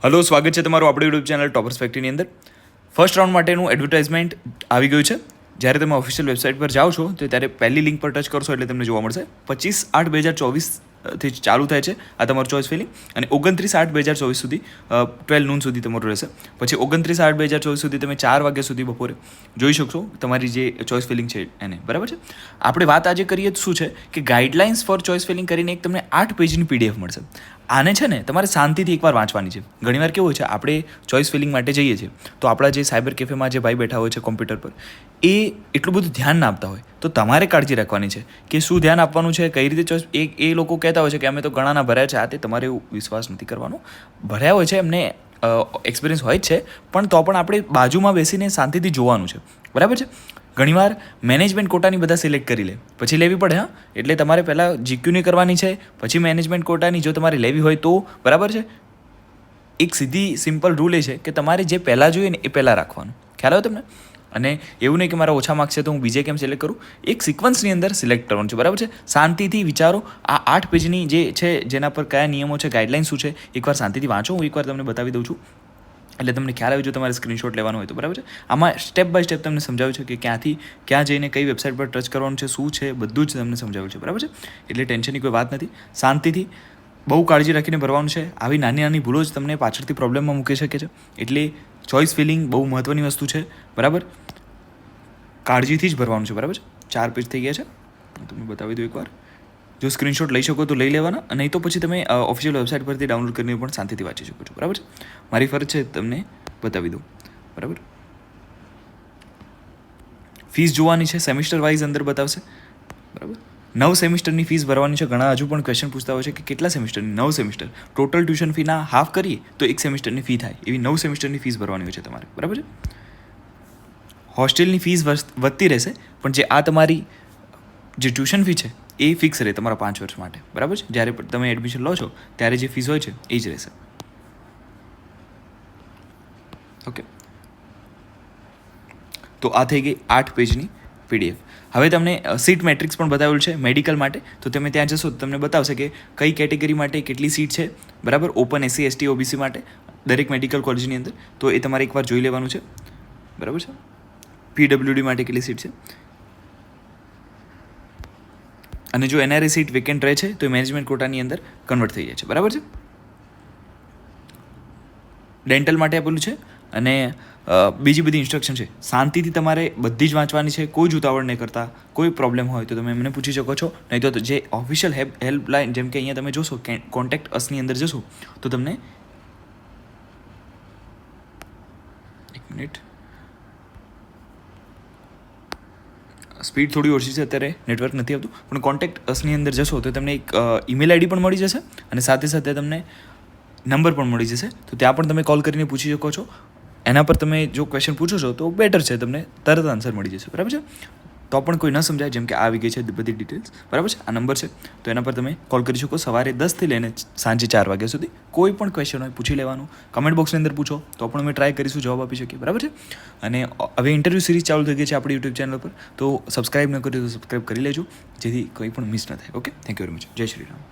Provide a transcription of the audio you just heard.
Hello, સ્વાગત છે તમારું આપણી યુટ્યુબ ચેનલ ટોપર્સ ફેક્ટરીની અંદર. ફર્સ્ટ રાઉન્ડ માટેનું એડવર્ટાઇઝમેન્ટ આવી ગયું છે. જ્યારે તમે ઓફિશિયલ વેબસાઇટ પર જાઓ છો તો ત્યારે પહેલી લિંક પર ટચ કરશો એટલે તમને જોવા મળશે 25/8/2024 થી ચાલુ થાય છે આ તમારું ચોઇસ ફિલિંગ, અને 29/8/2024 સુધી 12 નૂન સુધી તમારું રહેશે. પછી 29/8/2024 સુધી તમે 4 વાગ્યા સુધી બપોરે જોઈ શકશો તમારી જે ચોઇસ ફિલિંગ છે એને. બરાબર છે. આપણે વાત આજે કરીએ તો શું છે કે ગાઈડલાઇન્સ ફોર ચોઇસ ફિલિંગ કરીને એક તમને 8 પેજની પીડીએફ મળશે. આને છે ને તમારે શાંતિથી એકવાર વાંચવાની છે. ઘણીવાર કેવું હોય છે, આપણે ચોઇસ ફિલિંગ માટે જઈએ છીએ તો આપણા જે સાયબર કેફેમાં જે ભાઈ બેઠા હોય છે કોમ્પ્યુટર પર, એ એટલું બધું ધ્યાન ના આપતા હોય. તો તમારે કાળજી રાખવાની છે કે શું ધ્યાન આપવાનું છે, કઈ રીતે ચોઇસ. એ લોકો કહેતા હોય છે કે અમે તો ઘણાના ભર્યા છે, આ તે તમારે એવું વિશ્વાસ નથી કરવાનો. ભર્યા હોય છે, એમને એક્સપિરિયન્સ હોય જ છે, પણ તો પણ આપણે બાજુમાં બેસીને શાંતિથી જોવાનું છે. બરાબર છે. ઘણીવાર મેનેજમેન્ટ કોટાની બધા સિલેક્ટ કરી લે, પછી લેવી પડે. હા, એટલે તમારે પહેલાં જીક્યુની કરવાની છે, પછી મેનેજમેન્ટ કોટાની જો તમારે લેવી હોય તો. બરાબર છે. એક સીધી સિમ્પલ રૂલ એ છે કે તમારે જે પહેલાં જોઈએ ને એ પહેલાં રાખવાનું. ખ્યાલ આવે તમને? અને એવું નહીં કે મારા ઓછા માર્ક્સ છે તો હું બીજે કેમ સિલેક્ટ કરું. એક સિક્વન્સની અંદર સિલેક્ટ કરવાનું છે. બરાબર છે. શાંતિથી વિચારો. આ 8 પેજની જે છે જેના પર કયા નિયમો છે, ગાઈડલાઇન શું છે, એકવાર શાંતિથી વાંચો. હું એકવાર તમને બતાવી દઉં છું એટલે તમને ખ્યાલ આવે. જો તમારે સ્ક્રીનશોટ લેવાનો હોય તો. બરાબર છે. આમાં સ્ટેપ બાય સ્ટેપ તમને સમજાવ્યું છે કે ક્યાંથી ક્યાં જઈને કઈ વેબસાઇટ પર ટચ કરવાનું છે, શું છે, બધું જ તમને સમજાવ્યું છે. બરાબર છે. એટલે ટેન્શનની કોઈ વાત નથી. શાંતિથી બહુ કાળજી રાખીને ભરવાનું છે. આવી નાની નાની ભૂલો જ તમને પાછળથી પ્રોબ્લેમમાં મૂકી શકે છે. એટલે ચોઇસ ફિલિંગ બહુ મહત્ત્વની વસ્તુ છે. બરાબર. કાળજીથી જ ભરવાનું છે. બરાબર છે. 4 પેજ થઈ ગયા છે. હું તમને બતાવી દઉં એકવાર. જો સ્ક્રીનશોટ લઈ શકો તો લઈ લેવાના, અને નહીં તો પછી તમે ઓફિશિયલ વેબસાઇટ પરથી ડાઉનલોડ કરીને પણ શાંતિથી વાંચી શકો છો. બરાબર છે. મારી ફરજ છે તમને બતાવી દઉં. બરાબર. ફીસ જોવાની છે, સેમિસ્ટર વાઇઝ અંદર બતાવશે. બરાબર. 9 સેમિસ્ટરની ફીસ ભરવાની છે. ઘણા હજુ પણ ક્વેશ્ચન પૂછતા હોય છે કે કેટલા સેમિસ્ટરની. 9 સેમિસ્ટર. ટોટલ ટ્યુશન ફીના હાફ કરીએ તો 1 સેમિસ્ટરની ફી થાય. એવી 9 સેમિસ્ટરની ફીસ ભરવાની હોય છે તમારે. બરાબર છે. હોસ્ટેલની ફીસ વધતી રહેશે, પણ જે આ તમારી જે ટ્યુશન ફી છે એ ફિક્સ રહે તમારા 5 વર્ષ માટે. બરાબર છે. જ્યારે તમે એડમિશન લો છો ત્યારે જે ફીસ હોય છે એ જ રહેશે. ઓકે. તો આ થઈ ગઈ 8 પેજની પીડીએફ. હવે તમને સીટ મેટ્રિક્સ પણ બતાવેલું છે મેડિકલ માટે. તો તમે ત્યાં જશો તો તમને બતાવશે કે કઈ કેટેગરી માટે કેટલી સીટ છે. બરાબર. ઓપન SC ST OBC માટે દરેક મેડિકલ કોલેજની અંદર. તો એ તમારે એકવાર જોઈ લેવાનું છે. બરાબર છે. PWD માટે કેટલી સીટ છે, અને જો NRI સીટ વેકેન્ટ રહે છે તો એ મેનેજમેન્ટ કોટાની અંદર કન્વર્ટ થઈ જાય છે. બરાબર છે. ડેન્ટલ માટે આપેલું છે, અને બીજી બધી ઇન્સ્ટ્રક્શન છે. શાંતિથી તમારે બધી જ વાંચવાની છે. કોઈ જ ઉતાવળ નહીં કરતા. કોઈ પ્રોબ્લેમ હોય તો તમે એમને પૂછી શકો છો, નહીં તો જે ઓફિશિયલ હેલ્પલાઇન, જેમ કે અહીંયા તમે જોશો કોન્ટેક્ટ અસની અંદર જશો તો તમને એક મિનિટ, સ્પીડ થોડી ઓછી છે અત્યારે, નેટવર્ક નથી આવતું, પણ કોન્ટેક્ટ અસની અંદર જશો તો તમને એક ઈમેલ આઈડી પણ મળી જશે, અને સાથે સાથે તમને નંબર પણ મળી જશે. તો ત્યાં પણ તમે કોલ કરીને પૂછી શકો છો. એના પર તમે જો ક્વેશ્ચન પૂછો છો તો બેટર છે, તમને તરત આન્સર મળી જશે. બરાબર છે. તો પણ કોઈ ન સમજાય, જેમ કે આવી ગઈ છે બધી ડિટેલ્સ. બરાબર છે. આ નંબર છે તો એના પર તમે કોલ કરી શકો સવારે 10 લઈને સાંજે 4 વાગ્યા સુધી. કોઈ પણ ક્વેશ્ચન હોય પૂછી લેવાનું. કમેન્ટ બોક્સની અંદર પૂછો તો પણ અમે ટ્રાય કરીશું જવાબ આપી શકીએ. બરાબર છે. અને હવે ઇન્ટરવ્યૂ સિરીઝ ચાલુ થઈ ગઈ છે આપણી યુટ્યુબ ચેનલ પર, તો સબસ્ક્રાઈબ ન કર્યું તો સબસ્ક્રાઈબ કરી લેજો, જેથી કંઈ પણ મિસ ન થાય. Okay. Thank you very much. જય શ્રી રામ.